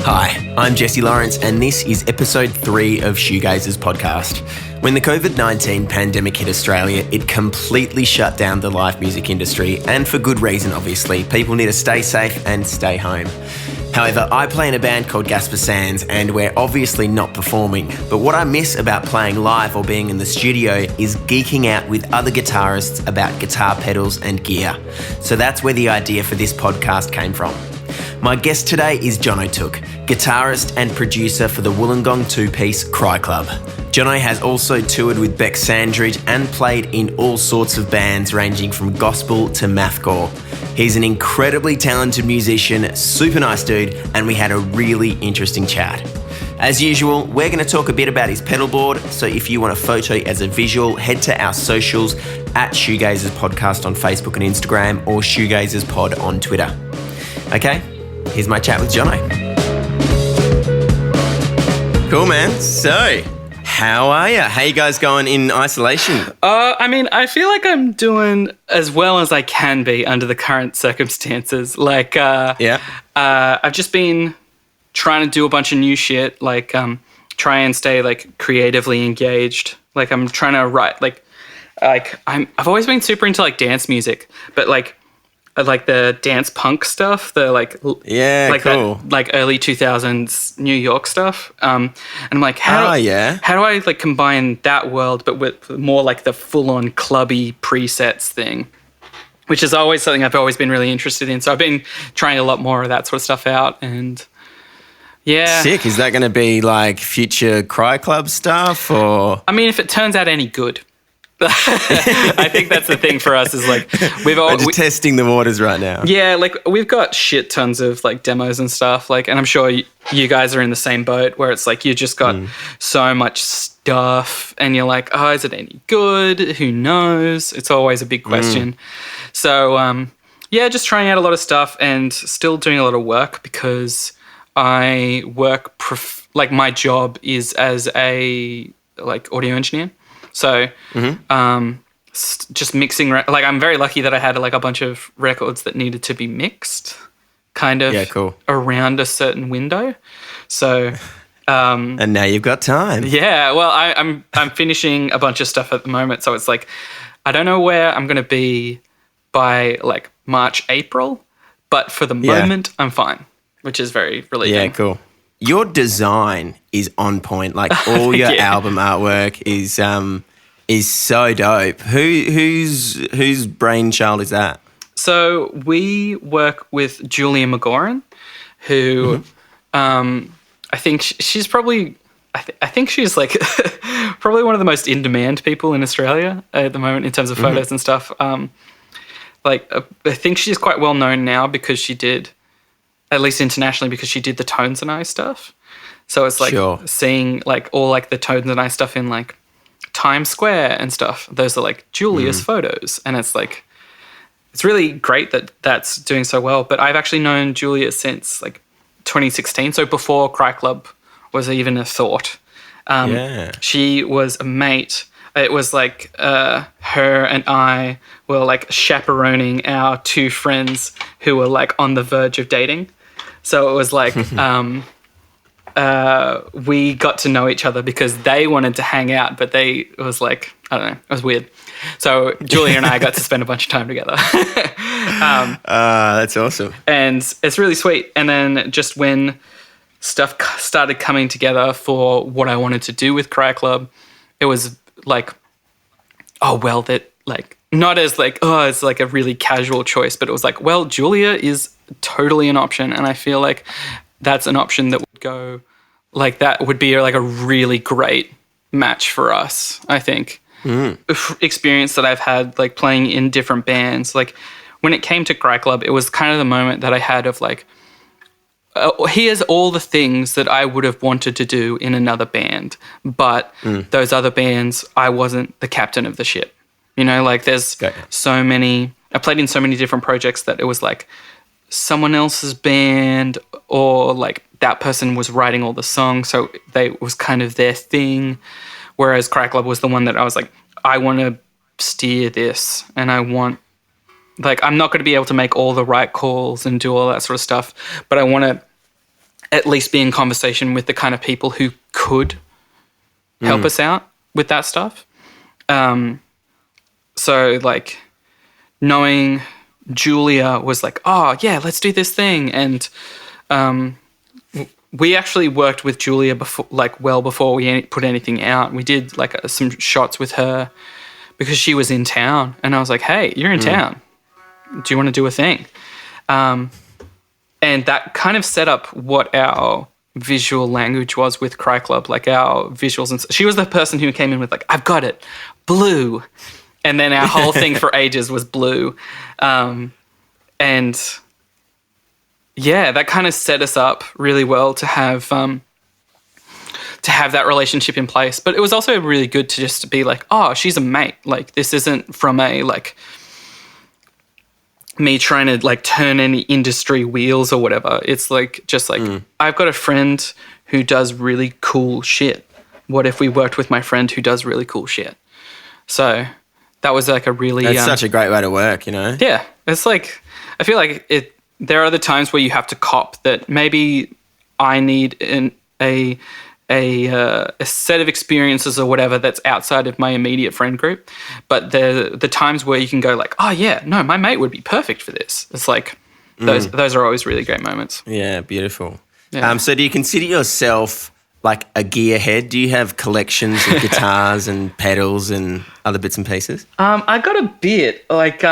Hi, I'm Jesse Lawrence, and this is episode 3 of Shoegazers podcast. When the COVID-19 pandemic hit Australia, it completely shut down the live music industry, and for good reason, obviously. People need to stay safe and stay home. However, I play in a band called Gasper Sands, and we're obviously not performing. But what I miss about playing live or being in the studio is geeking out with other guitarists about guitar pedals and gear. So that's where the idea for this podcast came from. My guest today is Jono Tooke, guitarist and producer for the Wollongong two-piece Cry Club. Jono has also toured with Beck Sandridge and played in all sorts of bands ranging from gospel to mathcore. He's an incredibly talented musician, super nice dude, and we had a really interesting chat. As usual, we're going to talk a bit about his pedal board, so if you want a photo as a visual, head to our socials at Shoegazers Podcast on Facebook and Instagram or Shoegazers Pod on Twitter. Okay, here's my chat with Jono. Cool, man. So, how are you? How you guys going in isolation? I feel like I'm doing as well as I can be under the current circumstances. I've just been trying to do a bunch of new shit, try and stay creatively engaged. I'm trying to write, I've always been super into dance music, but the dance punk stuff, cool. That early 2000s New York stuff. And I'm like, how do I combine that world but with more the full-on clubby presets thing, which is always something I've always been really interested in. So I've been trying a lot more of that sort of stuff out, and yeah. Sick. Is that going to be future Cry Club stuff, or? I mean, if it turns out any good. I think that's the thing for us is we're just testing the waters right now. Yeah, we've got shit tons of demos and stuff, and I'm sure you guys are in the same boat where it's you just got so much stuff and you're like, oh, is it any good? Who knows? It's always a big question. So just trying out a lot of stuff and still doing a lot of work because I work my job is as a audio engineer. So, just mixing, I'm very lucky that I had a bunch of records that needed to be mixed around a certain window. So, and now you've got time. Yeah. Well, I'm finishing a bunch of stuff at the moment. So it's I don't know where I'm going to be by March, April, but for the moment I'm fine, which is very relieving. Yeah, cool. Your design is on point. All your album artwork is so dope. Whose brainchild is that? So we work with Julia McGoran, who I think she's probably I think she's probably one of the most in demand people in Australia at the moment in terms of photos and stuff. I think she's quite well known now because she did, at least internationally, because she did the Tones and I stuff. So it's seeing all the Tones and I stuff in Times Square and stuff. Those are Julia's photos, and it's it's really great that that's doing so well. But I've actually known Julia since 2016, so before Cry Club was even a thought. She was a mate. It was her and I were chaperoning our two friends who were on the verge of dating. So it was we got to know each other because they wanted to hang out, but it was I don't know, it was weird. So Julia and I got to spend a bunch of time together. That's awesome. And it's really sweet. And then just when stuff started coming together for what I wanted to do with Cry Club, it was not as it's a really casual choice, but it was Julia is totally an option. And I feel that's an option that would go that would be a really great match for us, I think. Experience that I've had playing in different bands. When it came to Cry Club, it was kind of the moment that I had of here's all the things that I would have wanted to do in another band, but those other bands, I wasn't the captain of the ship. There's so many, I played in so many different projects that it was someone else's band or that person was writing all the songs, so it was kind of their thing. Whereas Cry Club was the one that I was I want to steer this, and I want I'm not going to be able to make all the right calls and do all that sort of stuff, but I want to at least be in conversation with the kind of people who could help us out with that stuff. So like knowing Julia was like, oh yeah, let's do this thing. And we actually worked with Julia before, like well before we put anything out. We did like some shots with her because she was in town, and I was like, hey, you're in town. Do you want to do a thing? And that kind of set up what our visual language was with Cry Club, like our visuals. And she was the person who came in with like, I've got it, blue. And then our whole thing for ages was blue. And yeah, that kind of set us up really well to have that relationship in place. But it was also really good to just be like, oh, she's a mate. Like this isn't from a like me trying to like turn any industry wheels or whatever. It's like just like I've got a friend who does really cool shit. What if we worked with my friend who does really cool shit? So that was like a really That's such a great way to work, you know? Yeah. It's like I feel like there are the times where you have to cop that maybe I need a set of experiences or whatever that's outside of my immediate friend group. But the times where you can go like, oh yeah, no, my mate would be perfect for this. It's like those are always really great moments. Yeah, beautiful. Yeah. So do you consider yourself like a gearhead? Do you have collections of guitars and pedals and other bits and pieces? I got a bit. Like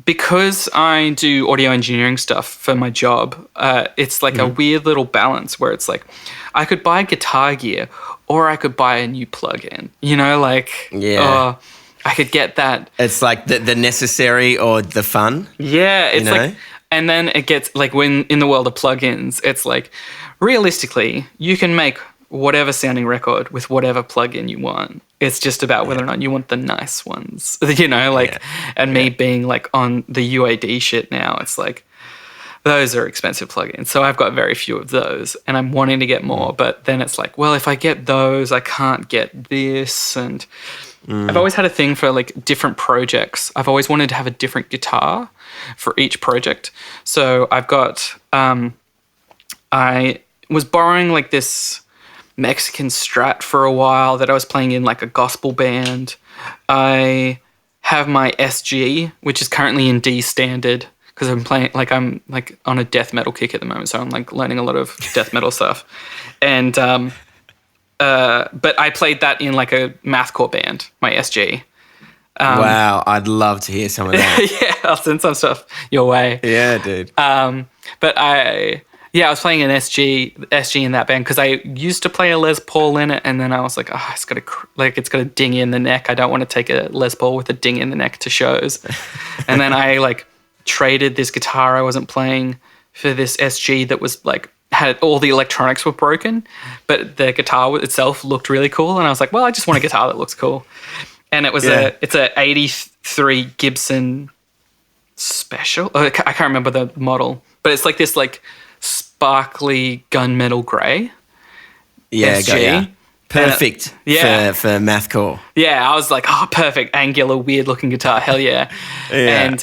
because I do audio engineering stuff for my job, it's like a weird little balance where it's like I could buy guitar gear or I could buy a new plug-in, you know, like I could get that. It's like the necessary or the fun. Yeah, it's you know? like, and then it gets like when in the world of plugins, it's like realistically you can make whatever sounding record with whatever plugin you want. It's just about whether or not you want the nice ones, you know, like, and me being like on the UAD shit now, it's like, those are expensive plugins. So I've got very few of those and I'm wanting to get more, but then it's like, well, if I get those, I can't get this. And I've always had a thing for like different projects. I've always wanted to have a different guitar for each project. So I've got, I was borrowing like this Mexican Strat for a while that I was playing in like a gospel band. I have my SG, which is currently in D standard because I'm on a death metal kick at the moment, so I'm like learning a lot of death metal stuff. And but I played that in like a mathcore band, my SG. Wow, I'd love to hear some of that. Yeah, I'll send some stuff your way. Yeah, dude. But I was playing an SG in that band because I used to play a Les Paul in it, and then I was like, it's got a ding in the neck. I don't want to take a Les Paul with a ding in the neck to shows. And then I like traded this guitar I wasn't playing for this SG that was like had all the electronics were broken, but the guitar itself looked really cool. And I was like, well, I just want a guitar that looks cool. And it was it's a 83 Gibson Special. I can't remember the model, but it's like this like sparkly gunmetal grey. Yeah, SG. Perfect for mathcore. Yeah, I was like, perfect, angular, weird-looking guitar, hell yeah. And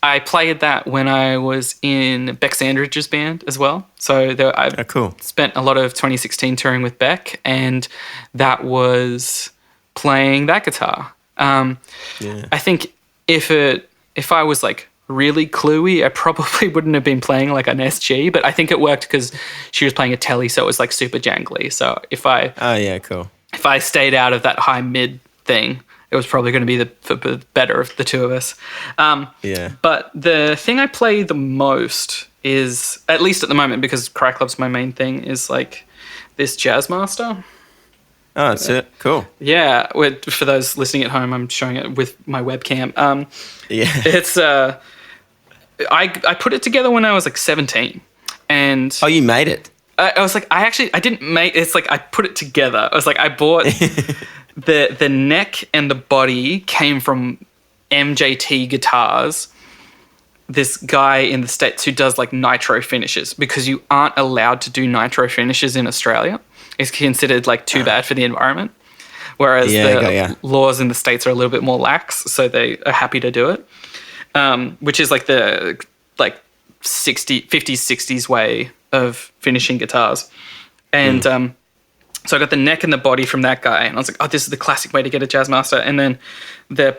I played that when I was in Beck Sandridge's band as well. So I spent a lot of 2016 touring with Beck, and that was playing that guitar. I think if I was like really cluey, I probably wouldn't have been playing like an SG, but I think it worked because she was playing a telly, so it was like super jangly. So if I stayed out of that high mid thing, it was probably going to be the better of the two of us. But the thing I play the most is, at least at the moment, because Cry Club's my main thing, is like this Jazzmaster. Oh, that's it. Cool. Yeah. For those listening at home, I'm showing it with my webcam. It's I put it together when I was like 17, and you made it. I was like, I didn't make. It's like I put it together. I was like, I bought the neck and the body came from MJT Guitars. This guy in the States who does like nitro finishes, because you aren't allowed to do nitro finishes in Australia. It's considered like too bad for the environment. Whereas the laws in the States are a little bit more lax, so they are happy to do it. Which is like the 50s, 60s way of finishing guitars. And so I got the neck and the body from that guy, and I was like, oh, this is the classic way to get a Jazzmaster. And then the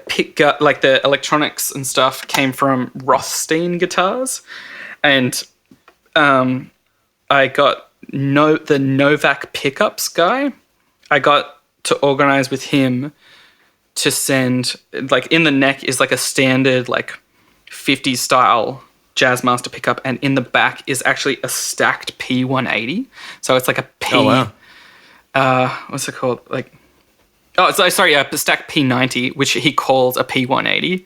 like the electronics and stuff came from Rothstein Guitars. And I got the Novak pickups guy. I got to organize with him to send, like, in the neck is like a standard like 50s style Jazzmaster pickup, and in the back is actually a stacked P180. So it's like a P. Oh, wow. What's it called? Like, oh, sorry, a stacked P90, which he calls a P180.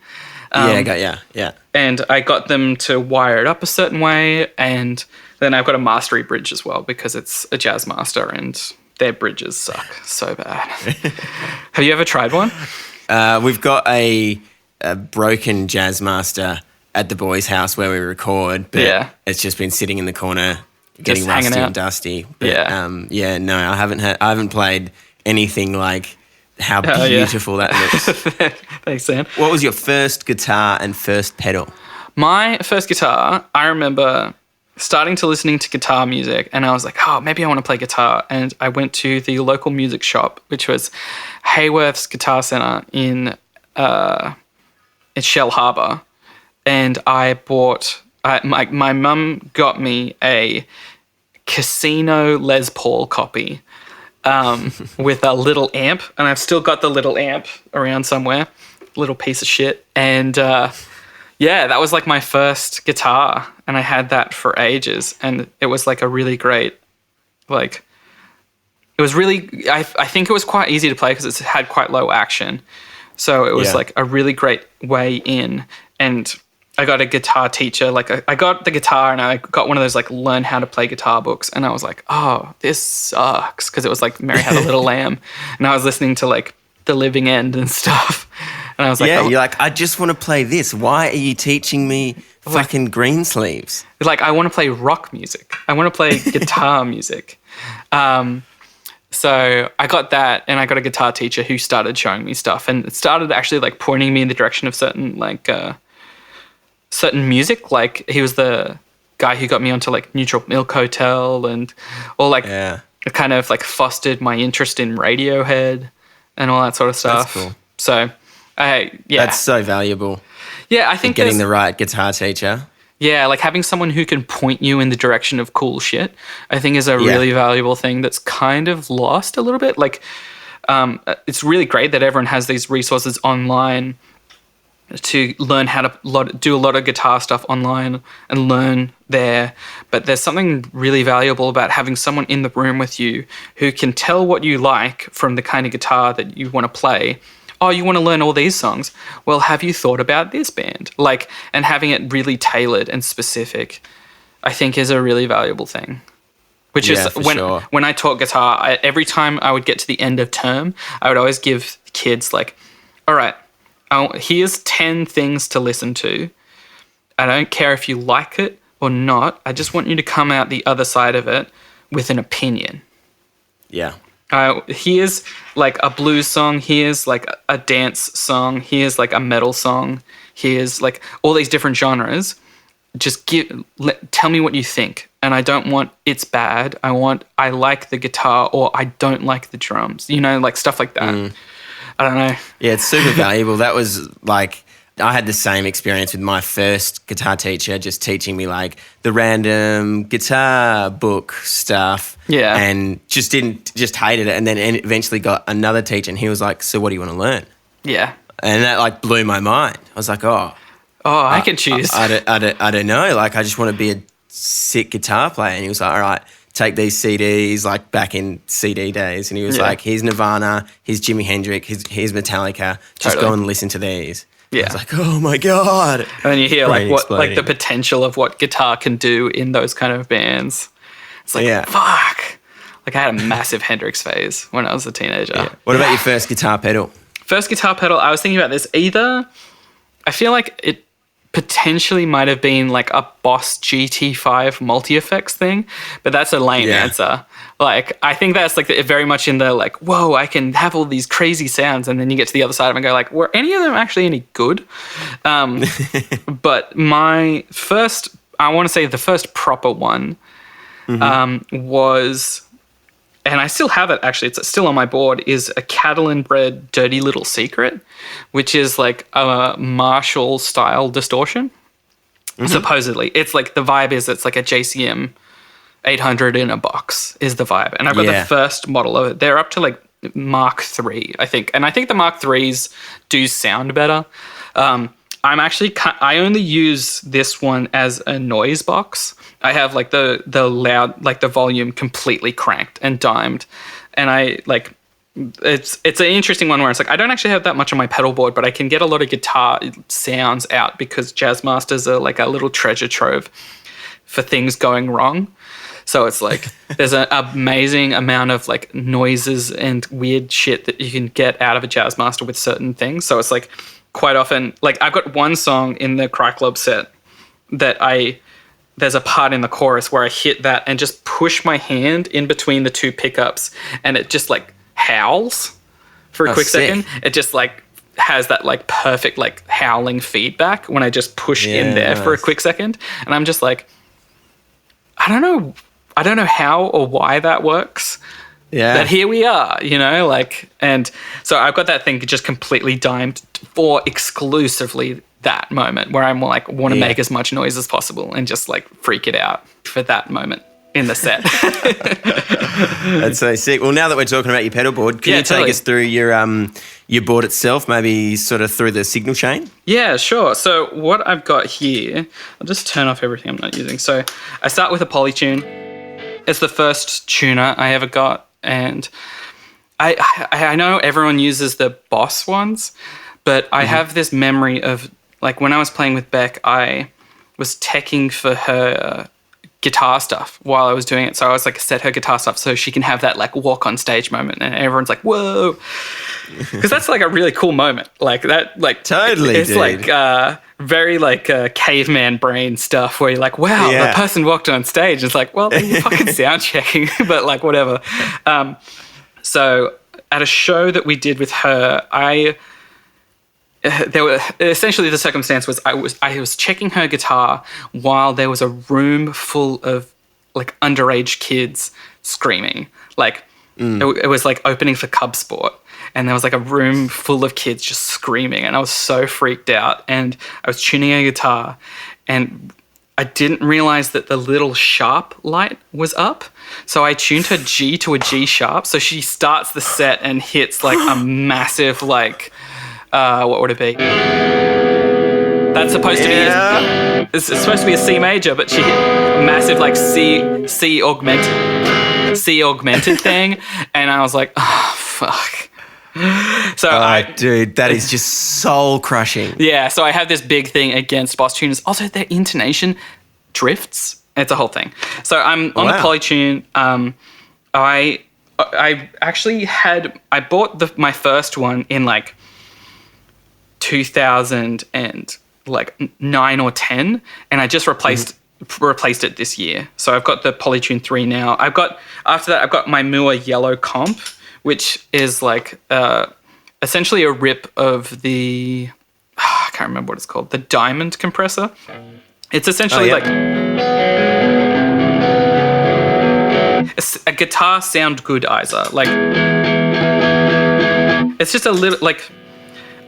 Yeah. And I got them to wire it up a certain way, and then I've got a mastery bridge as well because it's a Jazzmaster and their bridges suck so bad. Have you ever tried one? We've got a broken Jazzmaster at the boys' house where we record, but it's just been sitting in the corner, getting rusty and dusty. But, no, I haven't played anything like how beautiful that looks. Thanks, Sam. What was your first guitar and first pedal? My first guitar, I remember starting to listening to guitar music, and I was like, oh, maybe I want to play guitar. And I went to the local music shop, which was Hayworth's Guitar Centre in Shell Harbour. And I bought, my mum got me a Casino Les Paul copy with a little amp. And I've still got the little amp around somewhere, little piece of shit. And that was like my first guitar. And I had that for ages. And it was like a really great, like, it was really, I think it was quite easy to play because it had quite low action. So it was like a really great way in. And I got a guitar teacher. Like I got the guitar and I got one of those like learn how to play guitar books. And I was like, oh, this sucks. Because it was like Mary Had a Little Lamb. And I was listening to like The Living End and stuff. And I was like, you're like, I just want to play this. Why are you teaching me fucking Greensleeves? Like, I want to play rock music. I want to play guitar music. So I got that, and I got a guitar teacher who started showing me stuff, and it started actually like pointing me in the direction of certain music. Like he was the guy who got me onto like Neutral Milk Hotel and all like it kind of like fostered my interest in Radiohead and all that sort of stuff. That's cool. So that's so valuable. Yeah, I think getting the right guitar teacher. Yeah, like having someone who can point you in the direction of cool shit, I think is a really valuable thing that's kind of lost a little bit. Like, it's really great that everyone has these resources online to learn how to do a lot of guitar stuff online and learn there. But there's something really valuable about having someone in the room with you who can tell what you like from the kind of guitar that you want to play. Oh, you want to learn all these songs? Well, have you thought about this band? Like, and having it really tailored and specific, I think is a really valuable thing. Which is when I taught guitar, every time I would get to the end of term, I would always give kids like, all right, here's 10 things to listen to. I don't care if you like it or not. I just want you to come out the other side of it with an opinion. Yeah. Here's like a blues song, here's like a dance song, here's like a metal song, here's like all these different genres. Just tell me what you think. And I don't want it's bad. I like the guitar or I don't like the drums. You know, like stuff like that. I don't know. Yeah, it's super valuable. That was like, I had the same experience with my first guitar teacher, just teaching me like the random guitar book stuff. Yeah. And just hated it. And then eventually got another teacher and he was like, so what do you want to learn? Yeah. And that like blew my mind. I was like, I can choose. I don't know. Like, I just want to be a sick guitar player. And he was like, all right, take these CDs, like back in CD days. And he was like, here's Nirvana, here's Jimi Hendrix, here's Metallica. Just go and listen to these. Yeah. I was like, oh my God. And then you hear like the potential of what guitar can do in those kind of bands. It's like, fuck. Like, I had a massive Hendrix phase when I was a teenager. Yeah. What about your first guitar pedal? First guitar pedal, I was thinking about this. I feel like it potentially might have been like a Boss GT5 multi-effects thing, but that's a lame answer. Like, I think that's like very much in the like, whoa, I can have all these crazy sounds, and then you get to the other side of it and go like, were any of them actually any good? But my first, I want to say the first proper one was, and I still have it actually, it's still on my board, is a Catalan bred Dirty Little Secret, which is like a Marshall style distortion. Supposedly. It's like, the vibe is it's like a JCM 800 in a box is the vibe. And I've got the first model of it. They're up to like Mark III, I think. And I think the Mark IIIs do sound better. I only use this one as a noise box. I have like the loud, like the volume completely cranked and dimed. And I like, it's an interesting one where it's like, I don't actually have that much on my pedal board, but I can get a lot of guitar sounds out because Jazzmasters are like a little treasure trove for things going wrong. So it's like, there's an amazing amount of like noises and weird shit that you can get out of a Jazzmaster with certain things. So it's like, quite often, like I've got one song in the Cry Club set that there's a part in the chorus where I hit that and just push my hand in between the two pickups and it just like howls for a quick second. It just like has that like perfect like howling feedback when I just push in there for a quick second. And I'm just like, I don't know how or why that works. Yeah. But here we are, you know, like, and so I've got that thing just completely dimed for exclusively that moment where I'm like, want to make as much noise as possible and just like freak it out for that moment in the set. That's so sick. Well, now that we're talking about your pedal board, can you take us through your board itself, maybe sort of through the signal chain? Yeah, sure. So what I've got here, I'll just turn off everything I'm not using. So I start with a Polytune. It's the first tuner I ever got. And I know everyone uses the Boss ones, but I have this memory of like when I was playing with Beck, I was teching for her guitar stuff while I was doing it. So I was like, set her guitar stuff so she can have that like walk on stage moment and everyone's like, whoa. Because that's like a really cool moment. Like that, like totally, it's dude. Like very like caveman brain stuff where you're like, wow, the person walked on stage. It's like, well, you're fucking sound checking, but like whatever. So at a show that we did with her, there were essentially the circumstance was I was checking her guitar while there was a room full of like underage kids screaming. Like it was like opening for Cub Sport. And there was like a room full of kids just screaming. And I was so freaked out. And I was tuning a guitar. And I didn't realize that the little sharp light was up. So I tuned her G to a G sharp. So she starts the set and hits like a massive like, what would it be? That's supposed to be, it's supposed to be a C major, but she hit a massive like C augmented thing. And I was like, oh, fuck. So dude, that is just soul crushing. Yeah, so I have this big thing against Boss tuners. Also, their intonation drifts. It's a whole thing. So I'm on the Polytune. I actually I bought my first one in like 2009 or 10, and I just replaced it this year. So I've got the Polytune 3 now. After that I've got my Mua Yellow Comp, which is like essentially a rip of the, I can't remember what it's called, the Diamond compressor. It's essentially like a guitar sound goodizer. Like, it's just a little, like,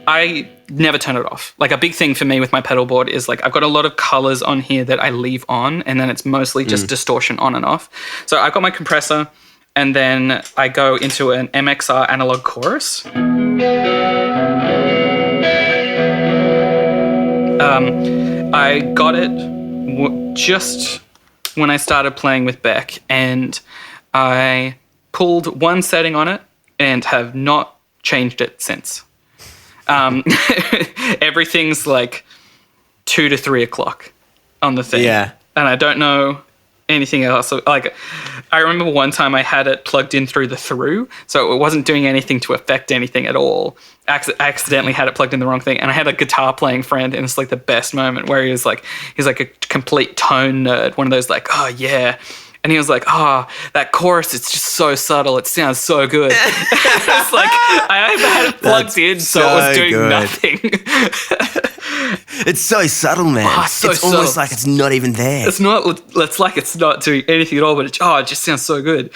I never turn it off. Like, a big thing for me with my pedal board is like, I've got a lot of colors on here that I leave on, and then it's mostly just distortion on and off. So I've got my compressor, and then I go into an MXR analog chorus. I got it just when I started playing with Beck, and I pulled one setting on it and have not changed it since. Everything's like 2 to 3 o'clock on the thing. Yeah. And I don't know anything else. Like, I remember one time I had it plugged in through the through, so it wasn't doing anything to affect anything at all. I accidentally had it plugged in the wrong thing, and I had a guitar playing friend, and it's like the best moment where he's like a complete tone nerd, one of those like, oh yeah. And he was like, that chorus, it's just so subtle. It sounds so good. It's like, I had it plugged in, so it was doing nothing. It's so subtle, man. So it's subtle. Almost like it's not even there. It's like it's not doing anything at all, but it just sounds so good.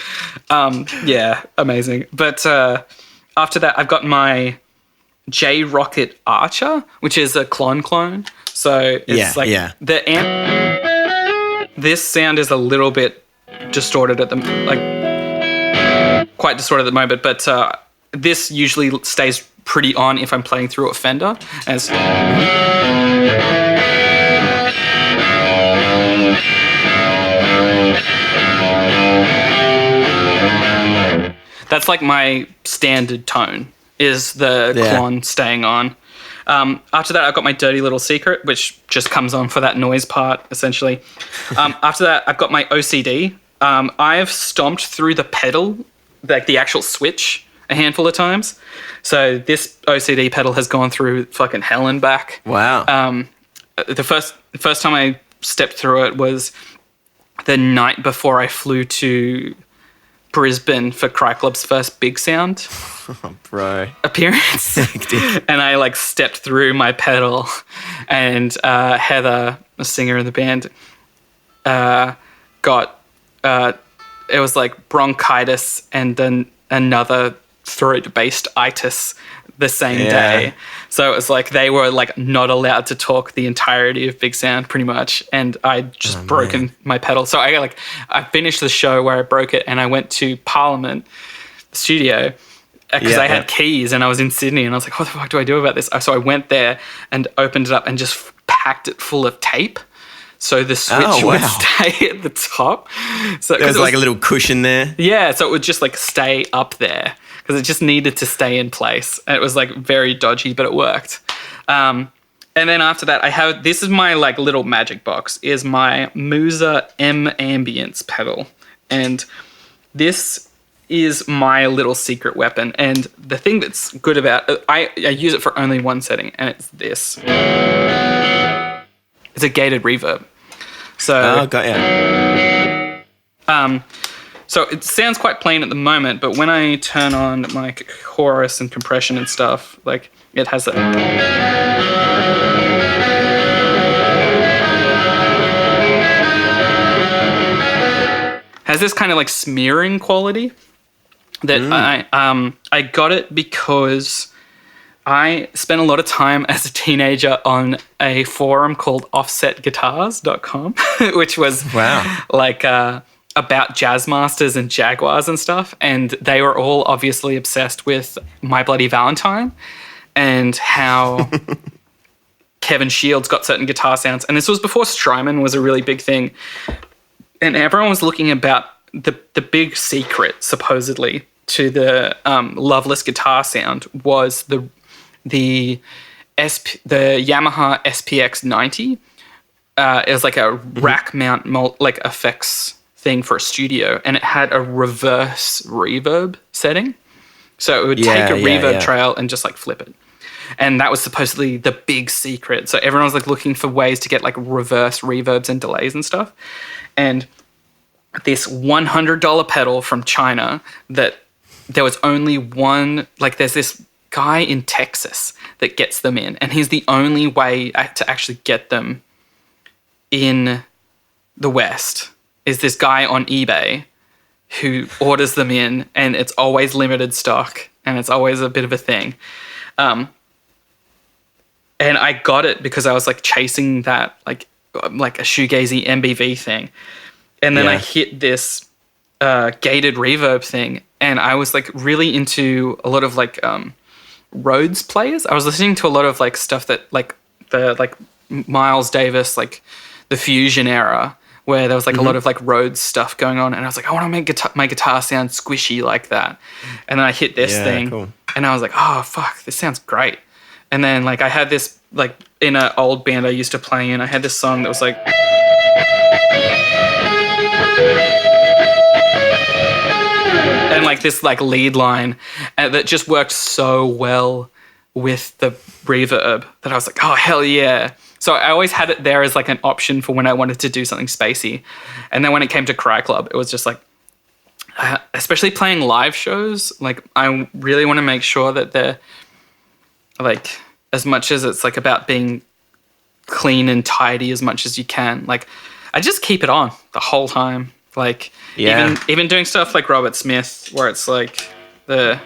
Yeah, amazing. But after that, I've got my J Rocket Archer, which is a clone. So it's the amp. This sound is a little bit distorted at the quite distorted at the moment, but this usually stays pretty on if I'm playing through a Fender. That's like my standard tone, is the clon staying on. After that, I've got my Dirty Little Secret, which just comes on for that noise part, essentially. After that, I've got my OCD. I've stomped through the pedal, like the actual switch, a handful of times. So this OCD pedal has gone through fucking hell and back. Wow. The first time I stepped through it was the night before I flew to Brisbane for Cry Club's first Big Sound appearance. And I stepped through my pedal, and Heather, a singer in the band, got it was like bronchitis and then another throat-based itis the same day. So it was like they were not allowed to talk the entirety of Big Sound pretty much, and I'd just broken my pedal. So I finished the show where I broke it, and I went to Parliament studio because I had keys, and I was in Sydney, and I was like, what the fuck do I do about this? So I went there and opened it up and just packed it full of tape. So the switch would stay at the top. So there was a little cushion there. Yeah, so it would just stay up there because it just needed to stay in place. And it was very dodgy, but it worked. And then after that, this is my little magic box, is my Musa M Ambience pedal. And this is my little secret weapon. And the thing that's good about it, I use it for only one setting, and it's this. It's a gated reverb. So, got ya. So it sounds quite plain at the moment, but when I turn on my chorus and compression and stuff, it has that. Has this kind of smearing quality that I got it because I spent a lot of time as a teenager on a forum called offsetguitars.com, which was about jazz masters and Jaguars and stuff. And they were all obviously obsessed with My Bloody Valentine and how Kevin Shields got certain guitar sounds. And this was before Strymon was a really big thing. And everyone was looking about the big secret, supposedly, to the Loveless guitar sound was the Yamaha SPX 90. It was a rack mount effects thing for a studio, and it had a reverse reverb setting. So it would take a reverb trail and just flip it. And that was supposedly the big secret. So everyone was looking for ways to get reverse reverbs and delays and stuff. And this $100 pedal from China that there was only one, there's this guy in Texas that gets them in, and he's the only way to actually get them in the West is this guy on eBay who orders them in, and it's always limited stock, and it's always a bit of a thing. And I got it because I was chasing that a shoegazy MBV thing, and then I hit this gated reverb thing, and I was really into a lot of Rhodes players. I was listening to a lot of stuff that the Miles Davis, the Fusion era, where there was a lot of Rhodes stuff going on, and I was I want to make my guitar sound squishy like that. And then I hit this thing, cool. And I was oh fuck, this sounds great. And then I had this in an old band I used to play in, I had this song that was and this lead line that just worked so well with the reverb that I was oh hell yeah. So I always had it there as like an option for when I wanted to do something spacey. And then when it came to Cry Club, it was just like, especially playing live shows, like I really want to make sure that they're like, as much as it's like about being clean and tidy as much as you can, like I just keep it on the whole time. Like even doing stuff like Robert Smith, where it's like the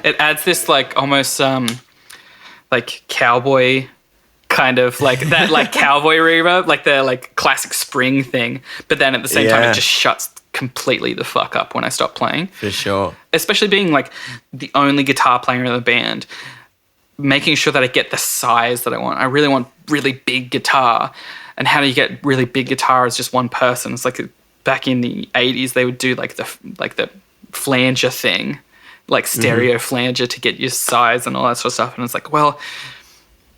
it adds this like almost like cowboy kind of like that like cowboy reverb, like the like classic spring thing, but then at the same time it just shuts completely the fuck up when I stop playing. For sure. Especially being like the only guitar player in the band, making sure that I get the size that I want. I really want really big guitar. And how do you get really big guitar as just one person? It's like back in the 80s they would do like the flanger thing, like stereo flanger to get your size and all that sort of stuff. And it's like, well,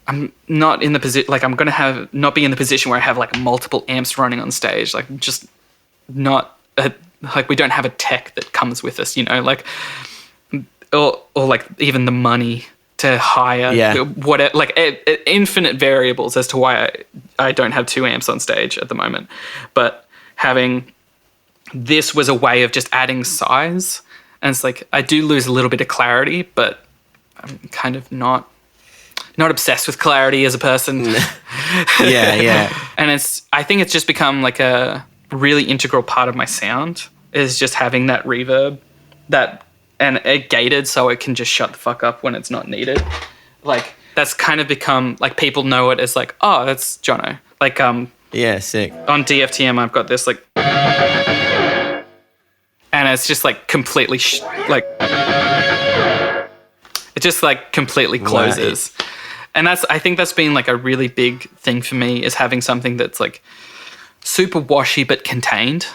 I'm not in the position, like I'm going to not be in the position where I have like multiple amps running on stage. Like just not, like we don't have a tech that comes with us, you know, like, or like even the money to hire, what, like infinite variables as to why I don't have 2 amps on stage at the moment. But having this was a way of just adding size. And it's like, I do lose a little bit of clarity, but I'm kind of not obsessed with clarity as a person. Yeah. And I think it's just become like a really integral part of my sound, is just having that reverb and it gated so it can just shut the fuck up when it's not needed. Like that's kind of become like, people know it as like, oh, that's Jono. Like sick. On DFTM I've got this like, and it's just like completely like it just like completely closes. Right. And I think that's been like a really big thing for me, is having something that's like super washy but contained.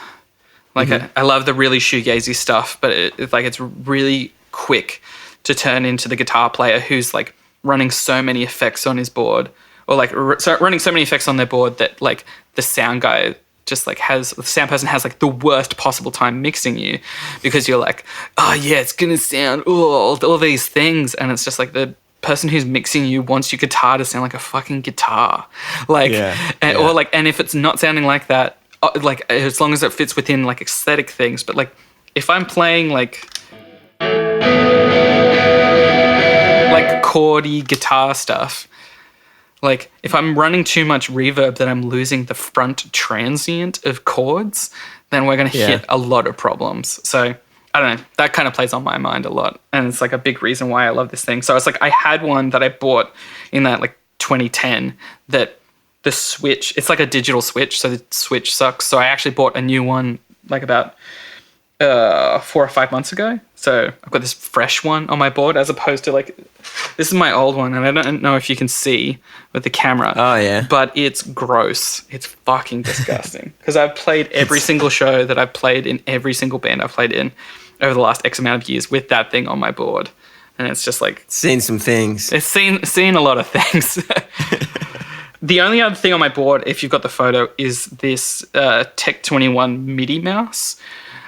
Like I love the really shoegazy stuff, but it's really quick to turn into the guitar player who's like running so many effects on his board, or like running so many effects on their board that like the sound guy just like the sound person has like the worst possible time mixing you, because you're like, oh yeah, it's gonna sound all these things, and it's just like the person who's mixing you wants your guitar to sound like a fucking guitar, like, or like, and if it's not sounding like that, like as long as it fits within like aesthetic things. But like if I'm playing like chordy guitar stuff, like if I'm running too much reverb that I'm losing the front transient of chords, then we're going to hit a lot of problems. So I don't know, that kind of plays on my mind a lot. And it's like a big reason why I love this thing. So it's like I had one that I bought in that like 2010 that the switch, it's like a digital switch, so the switch sucks. So I actually bought a new one like about 4 or 5 months ago. So I've got this fresh one on my board, as opposed to like, this is my old one, and I don't know if you can see with the camera. Oh yeah. But it's gross. It's fucking disgusting. Because I've played every single show that I've played in every single band I've played in over the last X amount of years with that thing on my board. And it's just like, seen some things. It's seen a lot of things. The only other thing on my board, if you've got the photo, is this Tech 21 MIDI mouse.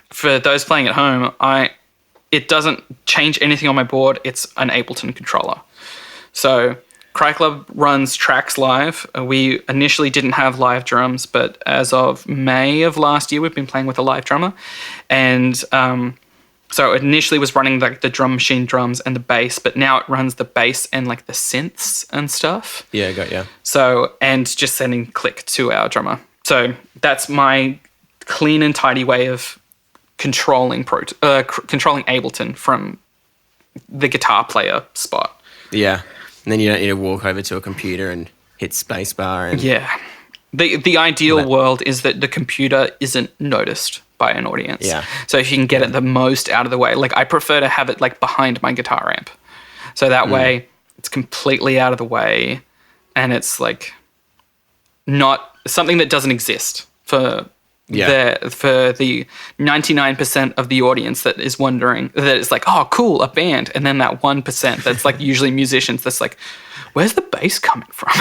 For those playing at home, it doesn't change anything on my board. It's an Ableton controller. So Cry Club runs tracks live. We initially didn't have live drums, but as of May of last year, we've been playing with a live drummer. And so it initially was running like the drum machine drums and the bass, but now it runs the bass and like the synths and stuff. Yeah, got you. So, and just sending click to our drummer. So that's my clean and tidy way of controlling Ableton from the guitar player spot. Yeah. And then you don't need to walk over to a computer and hit spacebar. And yeah. The ideal world is that the computer isn't noticed by an audience. Yeah. So if you can get it the most out of the way, like I prefer to have it like behind my guitar amp. So that way it's completely out of the way, and it's like not something that doesn't exist for the 99% of the audience that is wondering, that it's like, oh cool, a band, and then that 1% that's like usually musicians that's like, where's the bass coming from?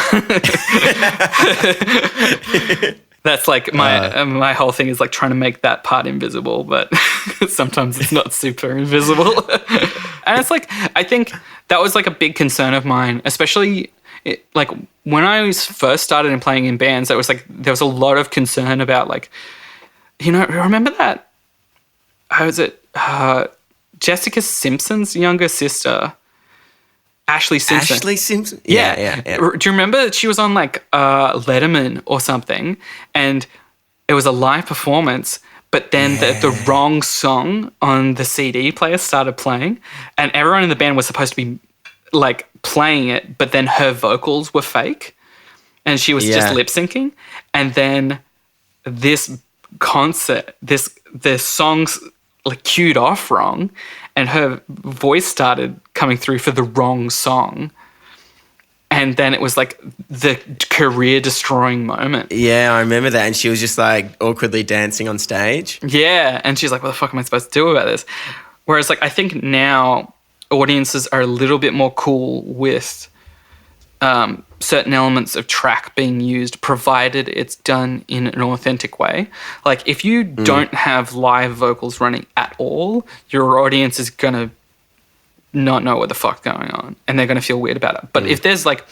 That's like my whole thing is like trying to make that part invisible, but Sometimes it's not super invisible. And it's like, I think that was like a big concern of mine, especially like when I was first started in playing in bands, there was a lot of concern about like, remember that? How was it? Jessica Simpson's younger sister, Ashley Simpson. Ashley Simpson? Yeah. Do you remember she was on like Letterman or something, and it was a live performance, but then the wrong song on the CD player started playing, and everyone in the band was supposed to be like playing it, but then her vocals were fake, and she was just lip syncing, and then this concert, the songs like cued off wrong, and her voice started coming through for the wrong song. And then it was like the career-destroying moment. Yeah, I remember that. And she was just like awkwardly dancing on stage. Yeah, and she's like, what the fuck am I supposed to do about this? Whereas like I think now audiences are a little bit more cool with certain elements of track being used, provided it's done in an authentic way. Like if you don't have live vocals running at all, your audience is going to not know what the fuck's going on, and they're going to feel weird about it. But if there's like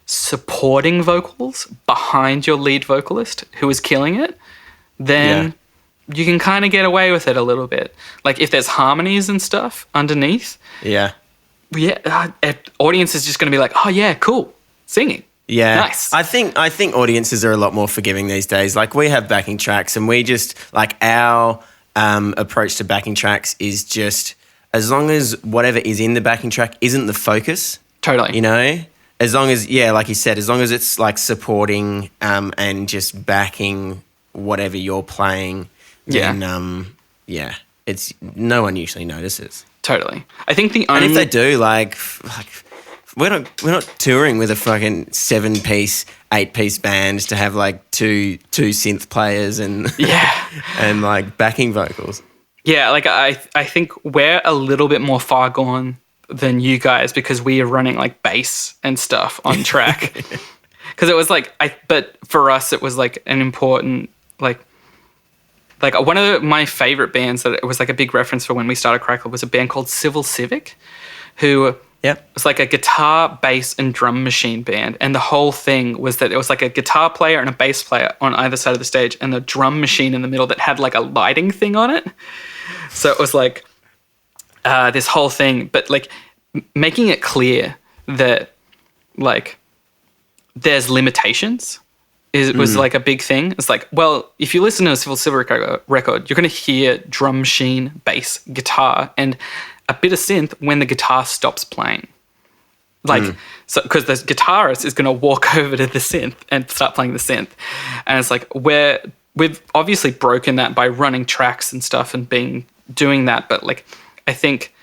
supporting vocals behind your lead vocalist who is killing it, then you can kind of get away with it a little bit. Like if there's harmonies and stuff underneath, audience is just going to be like, oh yeah, cool, singing. Yeah, nice. I think audiences are a lot more forgiving these days. Like we have backing tracks, and we just like our approach to backing tracks is just as long as whatever is in the backing track isn't the focus. Totally. As long as like you said, as long as it's like supporting and just backing whatever you're playing, then it's no one usually notices. Totally. I think the only... And if they do, like we're not touring with a fucking 7-piece, 8-piece band to have like two synth players and and like backing vocals. Yeah, like I think we're a little bit more far gone than you guys because we are running like bass and stuff on track. Because it was like but for us it was like an important like one of my favorite bands that it was like a big reference for when we started Crackle was a band called Civil Civic, who was like a guitar, bass, and drum machine band. And the whole thing was that it was like a guitar player and a bass player on either side of the stage, and the drum machine in the middle that had like a lighting thing on it. So it was like this whole thing, but like making it clear that like there's limitations was like a big thing. It's like, well, if you listen to a Civil Civic record, you're going to hear drum machine, bass, guitar, and a bit of synth when the guitar stops playing. Like, so because the guitarist is going to walk over to the synth and start playing the synth. And it's like, we've obviously broken that by running tracks and stuff and doing that. But like, I think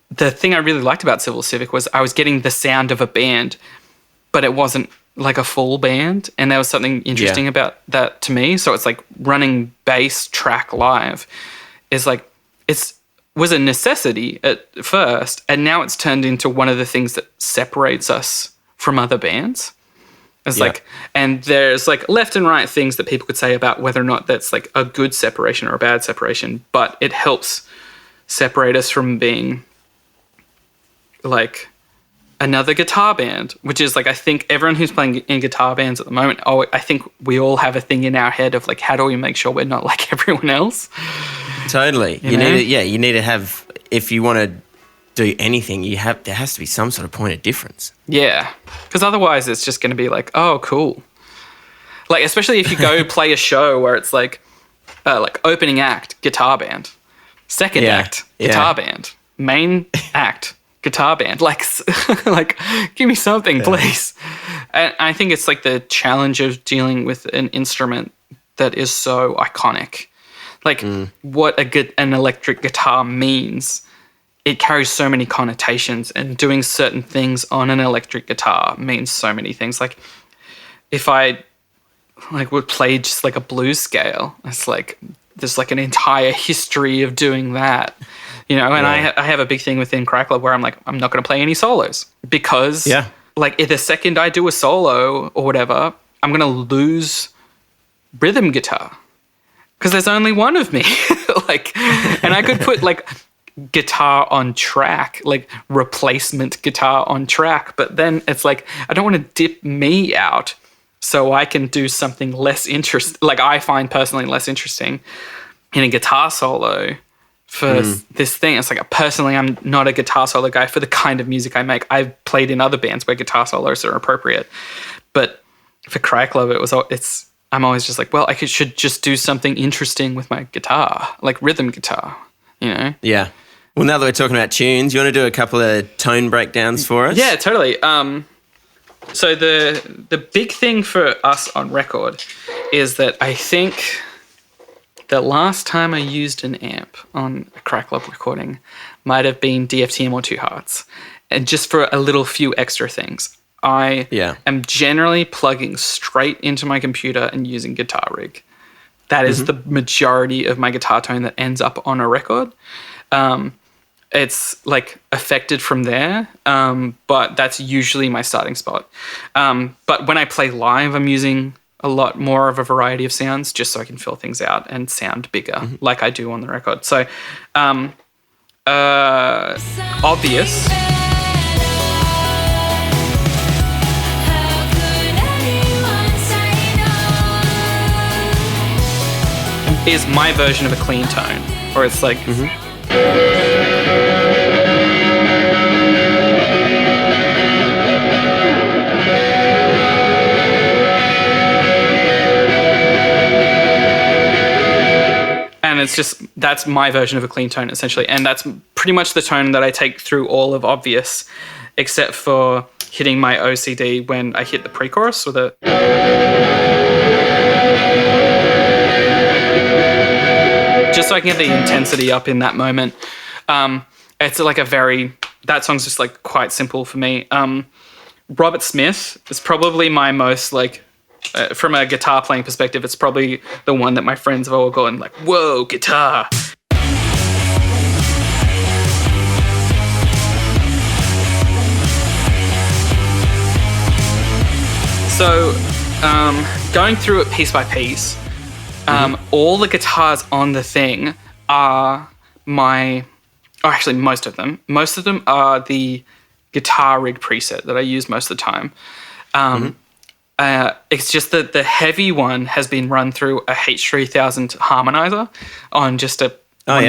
the thing I really liked about Civil Civic was I was getting the sound of a band, but it wasn't like a full band. And there was something interesting about that to me. So it's like running bass track live is like, was a necessity at first, and now it's turned into one of the things that separates us from other bands. It's like, and there's like left and right things that people could say about whether or not that's like a good separation or a bad separation, but it helps separate us from being like another guitar band, which is like, I think everyone who's playing in guitar bands at the moment, I think we all have a thing in our head of like, how do we make sure we're not like everyone else? Totally. You need to have, if you want to do anything, there has to be some sort of point of difference. Yeah. Because otherwise it's just going to be like, oh, cool. Like, especially if you go play a show where it's like opening act, guitar band, second act, guitar band, main act, guitar band. Like, give me something, please. And I think it's like the challenge of dealing with an instrument that is so iconic. Like what an electric guitar means, it carries so many connotations, and doing certain things on an electric guitar means so many things. Like if I like would play just like a blues scale, it's like there's like an entire history of doing that, and I have a big thing within Crackle where I'm like, I'm not going to play any solos because like if the second I do a solo or whatever, I'm going to lose rhythm guitar. because there's only one of me. Like, and I could put like guitar on track, like replacement guitar on track, but then it's like I don't want to dip me out so I can do something less interesting, like I find personally less interesting in a guitar solo for this thing. It's like, personally, I'm not a guitar solo guy for the kind of music I make. I've played in other bands where guitar solos are appropriate, but for Cry Club, I'm always just like, well, should just do something interesting with my guitar, like rhythm guitar, you know? Yeah. Well, now that we're talking about tunes, you want to do a couple of tone breakdowns for us? Yeah, totally. So the big thing for us on record is that I think the last time I used an amp on a Cry Club recording might have been DFTM or Two Hearts. And just for a little few extra things, I am generally plugging straight into my computer and using Guitar Rig. That is the majority of my guitar tone that ends up on a record. It's like affected from there, but that's usually my starting spot. But when I play live, I'm using a lot more of a variety of sounds just so I can fill things out and sound bigger like I do on the record. So Obvious is my version of a clean tone, where it's like... And it's just, that's my version of a clean tone, essentially. And that's pretty much the tone that I take through all of Obvious, except for hitting my OCD when I hit the pre-chorus with a... Just so I can get the intensity up in that moment. It's like that song's just like quite simple for me. Robert Smith is probably my most like, from a guitar playing perspective, it's probably the one that my friends have all gone like, whoa, guitar. So going through it piece by piece, all the guitars on the thing are actually most of them are the Guitar Rig preset that I use most of the time. It's just that the heavy one has been run through a H3000 harmonizer on just the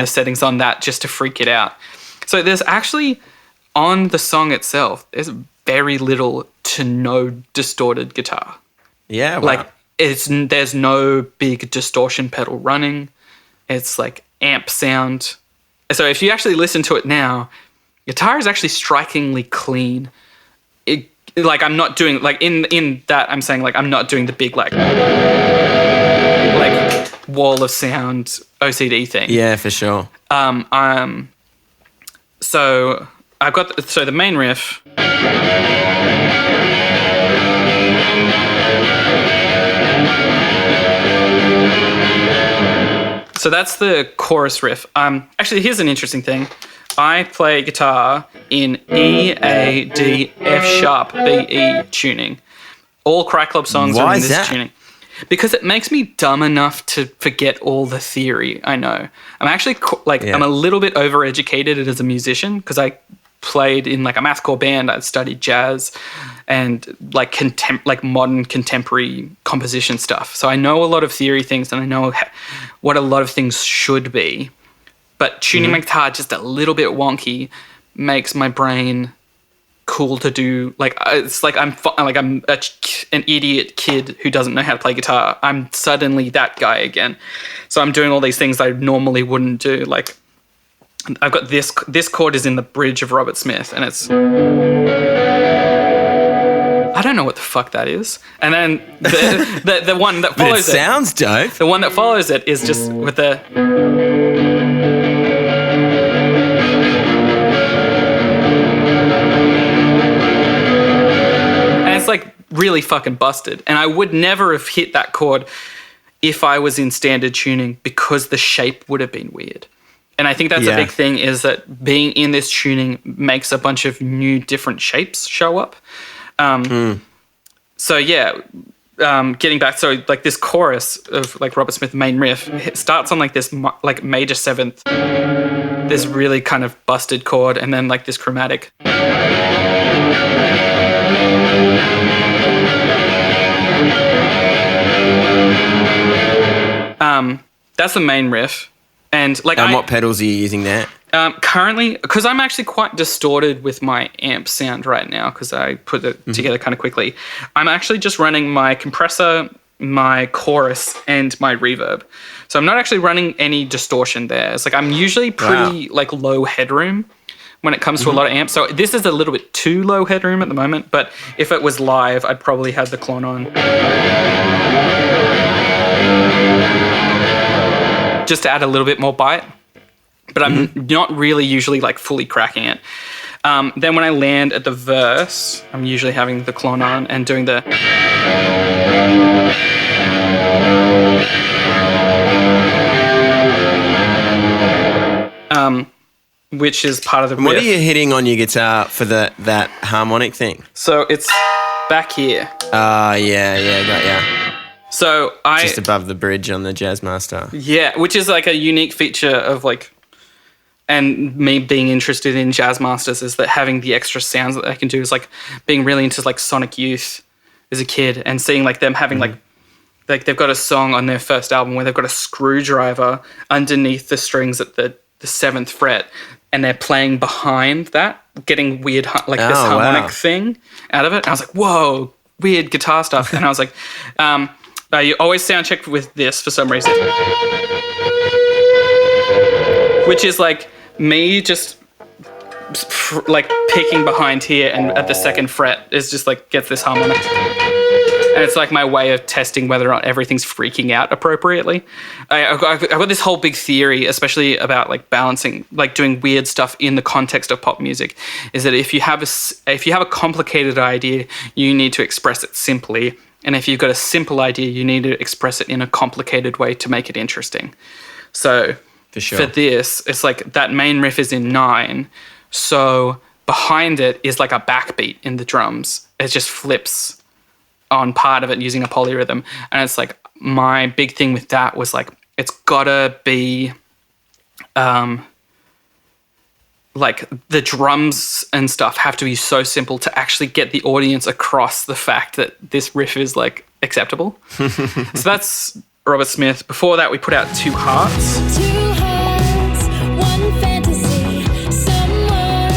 settings on that just to freak it out. So there's actually, on the song itself, there's very little to no distorted guitar. Yeah, wow. Like, there's no big distortion pedal running. It's like amp sound. So if you actually listen to it now, guitar is actually strikingly clean. Like, I'm not doing, like, in that, I'm saying, like, I'm not doing the big, like wall of sound OCD thing. Yeah, for sure. So I've got, the main riff. So that's the chorus riff. Actually, here's an interesting thing. I play guitar in E, A, D, F sharp, B, E tuning. All Cry Club songs are in this tuning. Because it makes me dumb enough to forget all the theory I know. I'm actually, I'm a little bit overeducated as a musician because I played in, like, a mathcore band. I studied jazz and, like, modern contemporary composition stuff. So I know a lot of theory things and I know what a lot of things should be. But tuning my guitar just a little bit wonky makes my brain cool to do. Like, it's like I'm an idiot kid who doesn't know how to play guitar. I'm suddenly that guy again. So I'm doing all these things I normally wouldn't do. Like, I've got this chord is in the bridge of Robert Smith, and it's... I don't know what the fuck that is. And then the one that follows it sounds dope. The one that follows it is just with the... And it's like really fucking busted. And I would never have hit that chord if I was in standard tuning because the shape would have been weird. And I think that's a big thing, is that being in this tuning makes a bunch of new different shapes show up. So yeah, getting back, so like this chorus of like Robert Smith's main riff, it starts on like this like major seventh, this really kind of busted chord, and then like this chromatic. That's the main riff, and like. And what pedals are you using there? Currently, because I'm actually quite distorted with my amp sound right now, because I put it together kind of quickly. I'm actually just running my compressor, my chorus, and my reverb. So I'm not actually running any distortion there. It's like I'm usually pretty like low headroom when it comes to a lot of amps. So this is a little bit too low headroom at the moment, but if it was live, I'd probably have the clone on. Just to add a little bit more bite. But I'm not really usually like fully cracking it. Then when I land at the verse, I'm usually having the clone on and doing the... which is part of the riff. What are you hitting on your guitar for that harmonic thing? So it's back here. Yeah, got ya. So just above the bridge on the Jazzmaster. Yeah, which is like a unique feature of like, and me being interested in Jazzmasters is that having the extra sounds that they can do is like being really into like Sonic Youth as a kid and seeing like them having like they've got a song on their first album where they've got a screwdriver underneath the strings at the 7th fret, and they're playing behind that, getting weird like this harmonic thing out of it. And I was like, whoa, weird guitar stuff. And I was like, you always sound check with this for some reason, which is like me just like picking behind here, and at the 2nd fret is just like gets this harmonic. And it's like my way of testing whether or not everything's freaking out appropriately. I've got this whole big theory, especially about like balancing, like doing weird stuff in the context of pop music, is that if you have a complicated idea, you need to express it simply. And if you've got a simple idea, you need to express it in a complicated way to make it interesting. So for this, it's like that main riff is in 9. So behind it is like a backbeat in the drums. It just flips on part of it using a polyrhythm. And it's like my big thing with that was like, it's gotta be like the drums and stuff have to be so simple to actually get the audience across the fact that this riff is like acceptable. So that's Robert Smith. Before that, we put out Two Hearts. Two hearts, one fantasy, someone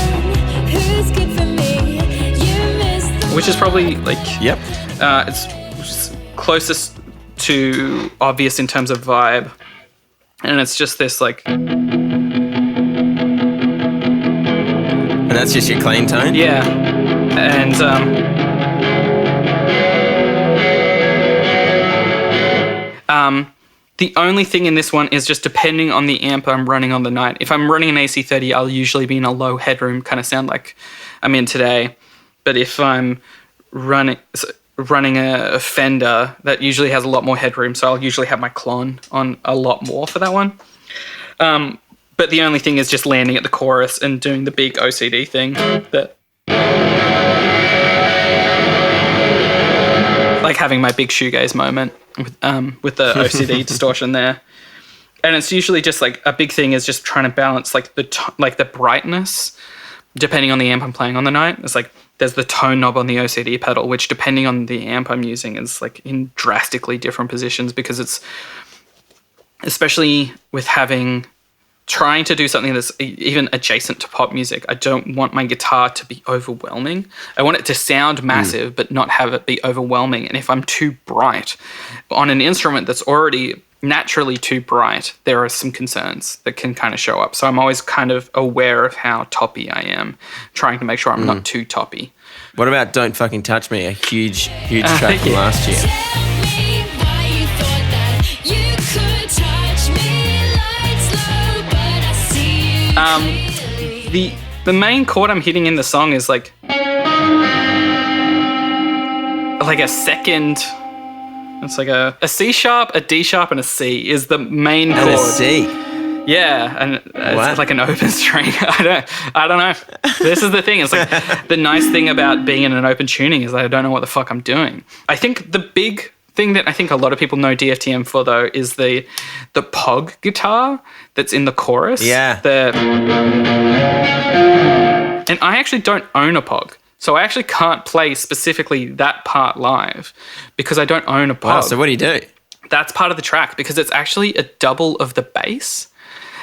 who's good for me. You miss the which is probably like Yep. it's closest to obvious in terms of vibe, and it's just this like, And that's just your clean tone? yeah, and the only thing in this one is just depending on the amp I'm running on the night. If I'm running an AC30, I'll usually be in a low headroom kind of sound like I'm in today. But if I'm running a Fender, that usually has a lot more headroom, so I'll usually have my clone on a lot more for that one. But the only thing is just landing at the chorus and doing the big OCD thing. That, like having my big shoegaze moment with the OCD distortion there. And it's usually just like a big thing is just trying to balance like the brightness depending on the amp I'm playing on the night. It's like there's the tone knob on the OCD pedal, which depending on the amp I'm using is like in drastically different positions, because it's, especially with trying to do something that's even adjacent to pop music, I don't want my guitar to be overwhelming. I want it to sound massive, but not have it be overwhelming. And if I'm too bright on an instrument that's already naturally too bright, there are some concerns that can kind of show up. So I'm always kind of aware of how toppy I am, trying to make sure I'm not too toppy. What about Don't Fucking Touch Me? A huge track from last year. Tell me why you thought that you could touch me like slow, but I see you. The main chord I'm hitting in the song is like a second. It's like a C sharp, a D sharp, and a C is the main chord. And a C. Yeah, and What? it's like an open string. I don't know. This is the thing. It's like the nice thing about being in an open tuning is I don't know what the fuck I'm doing. I think the big thing that I think a lot of people know DFTM for though is the Pog guitar that's in the chorus. Yeah. And I actually don't own a Pog. So I actually can't play specifically that part live because I don't own a Pog. Wow, so what do you do? That's part of the track because it's actually a double of the bass.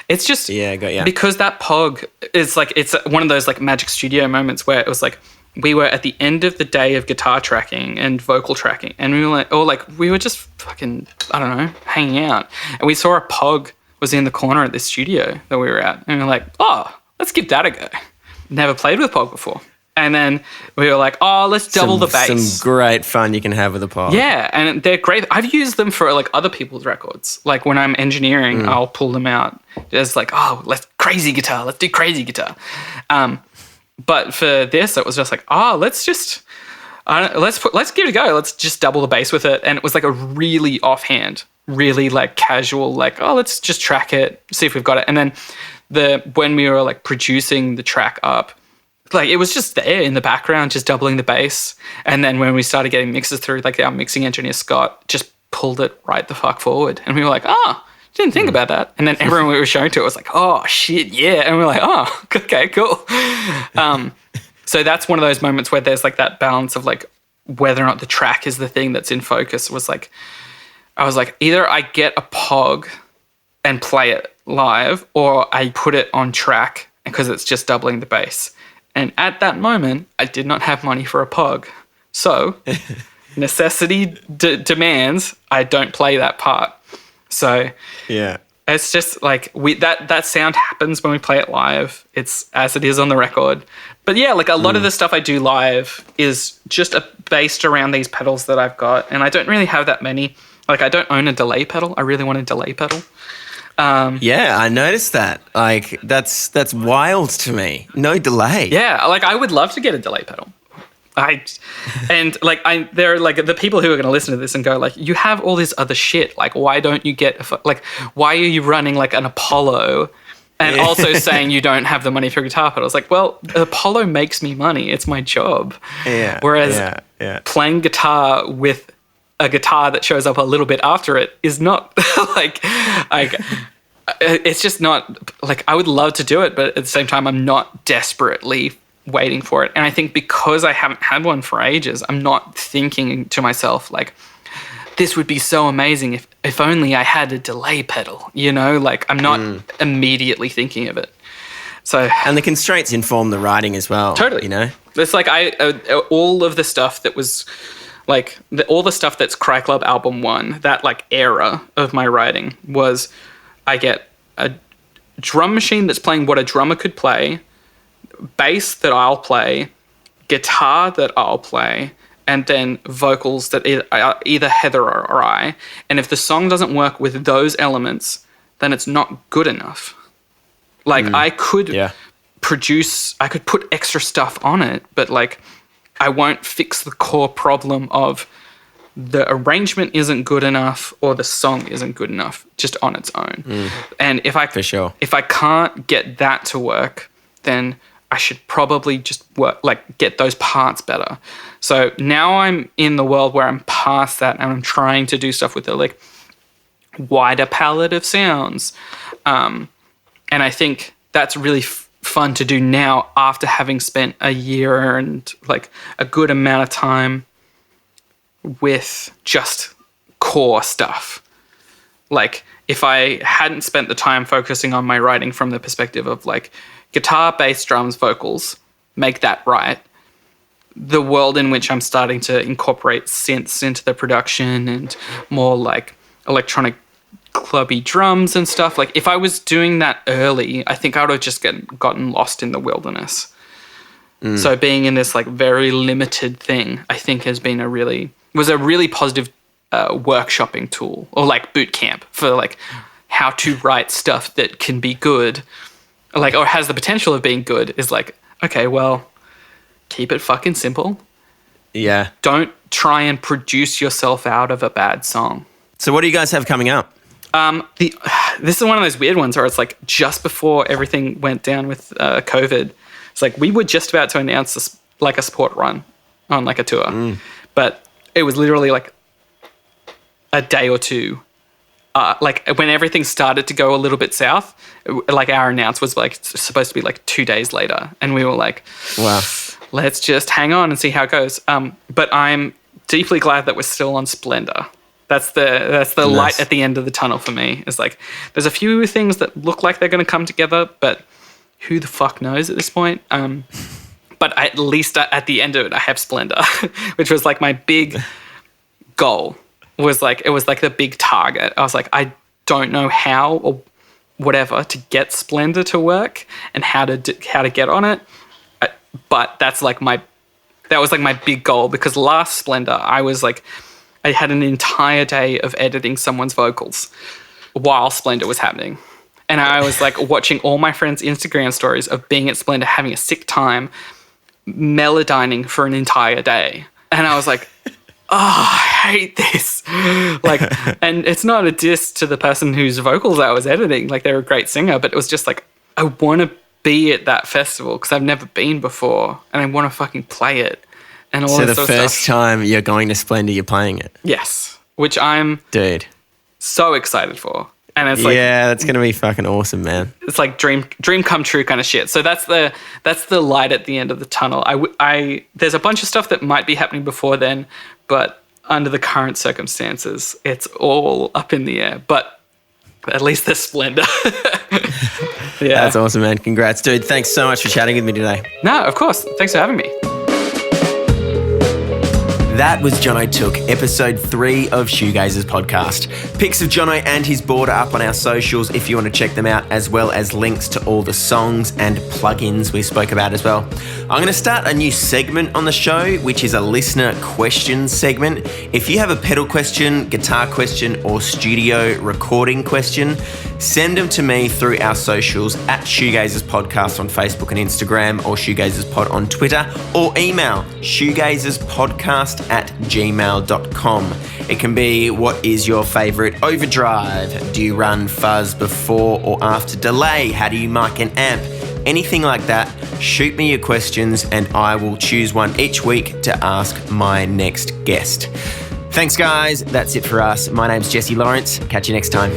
It's just because that Pog is like, it's one of those like Magic Studio moments where it was like, we were at the end of the day of guitar tracking and vocal tracking and we were like, we were just fucking, I don't know, hanging out. And we saw a Pog was in the corner at this studio that we were at. And we were like, oh, let's give that a go. Never played with Pog before. And then we were like, oh, let's double the bass. Some great fun you can have with a Pog. Yeah, and they're great. I've used them for like other people's records. Like when I'm engineering, I'll pull them out. It's like, oh, let's do crazy guitar. But for this, it was just like, oh, let's give it a go. Let's just double the bass with it. And it was like a really offhand, really like casual, like, oh, let's just track it, see if we've got it. And then when we were like producing the track up, like it was just there in the background, just doubling the bass. And then when we started getting mixes through, like our mixing engineer, Scott, just pulled it right the fuck forward. And we were like, oh, didn't think about that. And then everyone we were showing to it was like, oh, shit, yeah. And we were like, oh, okay, cool. So that's one of those moments where there's like that balance of like whether or not the track is the thing that's in focus. I was like, either I get a Pog and play it live or I put it on track because it's just doubling the bass. And at that moment, I did not have money for a Pog. So necessity demands I don't play that part. So yeah, it's just like that sound happens when we play it live. It's as it is on the record. But yeah, like a lot of the stuff I do live is just based around these pedals that I've got. And I don't really have that many. Like I don't own a delay pedal. I really want a delay pedal. Yeah, I noticed that. Like that's wild to me. No delay. Yeah, like I would love to get a delay pedal. There are like the people who are going to listen to this and go like, you have all this other shit. Like, why don't you get why are you running like an Apollo and also saying you don't have the money for guitar pedals? Like, well, Apollo makes me money. It's my job. Yeah. Whereas playing guitar with a guitar that shows up a little bit after it is not like it's just not like I would love to do it, but at the same time, I'm not desperately waiting for it. And I think because I haven't had one for ages, I'm not thinking to myself like, this would be so amazing if only I had a delay pedal, you know, like I'm not immediately thinking of it. So, and the constraints inform the writing as well. Totally. You know, it's like all of the stuff that was like all the stuff that's Cry Club album 1, that like era of my writing was I get a drum machine that's playing what a drummer could play, bass that I'll play, guitar that I'll play, and then vocals that either Heather or I. And if the song doesn't work with those elements, then it's not good enough. Like I could I could put extra stuff on it, but like I won't fix the core problem of the arrangement isn't good enough or the song isn't good enough just on its own. And if I can't get that to work, then I should probably just get those parts better. So now I'm in the world where I'm past that and I'm trying to do stuff with the like wider palette of sounds. And I think that's really fun to do now after having spent a year and like a good amount of time with just core stuff. Like if I hadn't spent the time focusing on my writing from the perspective of like guitar, bass, drums, vocals, make that right, the world in which I'm starting to incorporate synths into the production and more like electronic clubby drums and stuff. Like if I was doing that early, I think I would have just gotten lost in the wilderness. So being in this like very limited thing, I think was a really positive workshopping tool or like boot camp for like how to write stuff that can be good, like, or has the potential of being good. Is like, okay, well, keep it fucking simple. Yeah. Don't try and produce yourself out of a bad song. So what do you guys have coming up? This is one of those weird ones where it's like just before everything went down with COVID, it's like we were just about to announce a support run on like a tour, but it was literally like a day or two. Like when everything started to go a little bit south, like our announce was like supposed to be like 2 days later, and we were like, Wow. let's just hang on and see how it goes. But I'm deeply glad that we're still on Splendor. That's the light at the end of the tunnel for me. It's like there's a few things that look like they're going to come together, but who the fuck knows at this point? But at least at the end of it, I have Splendor, which was like my big goal. It was like the big target. I was like, I don't know how or whatever to get Splendor to work and how to get on it, but that was like my big goal, because last Splendor I had an entire day of editing someone's vocals while Splendor was happening. And I was like watching all my friends' Instagram stories of being at Splendor, having a sick time, melodyning for an entire day. And I was like, oh, I hate this. Like, and it's not a diss to the person whose vocals I was editing. Like, they're a great singer, but it was just like, I want to be at that festival because I've never been before and I want to fucking play it. And all So this the sort of first stuff. time you're going to Splendor, you're playing it? Yes, which I'm Dude. so excited for. And it's like, yeah, that's going to be fucking awesome, man. it's like dream come true kind of shit. So that's the light at the end of the tunnel. There's a bunch of stuff that might be happening before then, but under the current circumstances, it's all up in the air. But at least there's Splendor. Yeah. That's awesome, man. Congrats, dude. Thanks so much for chatting with me today. No, of course. Thanks for having me. That was Jono Tooke, episode 3 of Shoegazers podcast. Pics of Jono and his board are up on our socials if you want to check them out, as well as links to all the songs and plugins we spoke about as well. I'm going to start a new segment on the show, which is a listener questions segment. If you have a pedal question, guitar question, or studio recording question, send them to me through our socials at Shoegazers Podcast on Facebook and Instagram, or Shoegazers Pod on Twitter, or email shoegazerspodcast@gmail.com. It can be, what is your favourite overdrive? Do you run fuzz before or after delay? How do you mic an amp? Anything like that, shoot me your questions and I will choose one each week to ask my next guest. Thanks, guys. That's it for us. My name's Jesse Lawrence. Catch you next time.